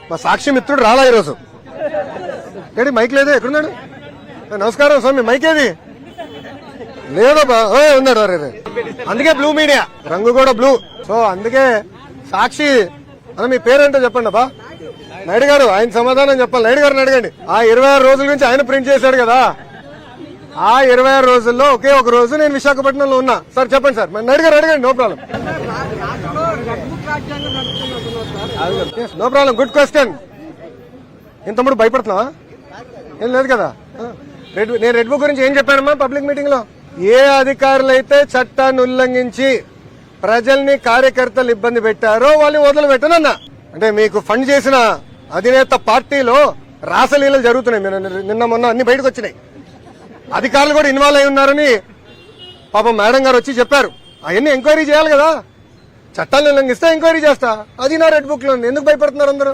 మా సాక్షి మిత్రుడు రాలా ఈరోజు. ఏడి మైక్ లేదే, ఎక్కడున్నాడు? నమస్కారం స్వామి, మైక్ ఏది లేదబ్బా. ఉన్నాడు. అరే అందుకే బ్లూ మీడియా, రంగు కూడా బ్లూ. సో అందుకే సాక్షి అన్న మీ పేరేంటో చెప్పండి అబ్బా. నాయుడు గారు, ఆయన సమాధానం చెప్పాలి. నాయుడు గారిని అడగండి. ఆ 26 రోజుల నుంచి ఆయన ప్రింట్ చేశాడు కదా, ఆ 26 రోజుల్లో ఒకే ఒక రోజు నేను విశాఖపట్నంలో ఉన్నా. సార్ చెప్పండి సార్. నాయుడు గారు అడగండి, no problem. No problem, good question. ఏం తమ్ముడు భయపడుతున్నావా? ఏం లేదు కదా. నేను రెడ్ బుక్ గురించి ఏం చెప్పానమ్మా పబ్లిక్ మీటింగ్ లో? ఏ అధికారులైతే చట్టాన్ని ఉల్లంఘించి ప్రజల్ని కార్యకర్తలు ఇబ్బంది పెట్టారో వాళ్ళని వదిలిపెట్టనన్నా. అంటే మీకు ఫండ్ చేసిన అధినేత పార్టీలో రాసలీలలు జరుగుతున్నాయి. నిన్న మొన్న అన్ని బయటకు వచ్చినాయి. అధికారులు కూడా ఇన్వాల్వ్ అయి ఉన్నారని పాపం మేడం గారు వచ్చి చెప్పారు. అవన్నీ ఎంక్వైరీ చేయాలి కదా. చట్టాలను ఉల్లంఘిస్తే ఎంక్వైరీ చేస్తా. అది నా రెడ్ బుక్ లో. ఎందుకు భయపడుతున్నారు అందరూ?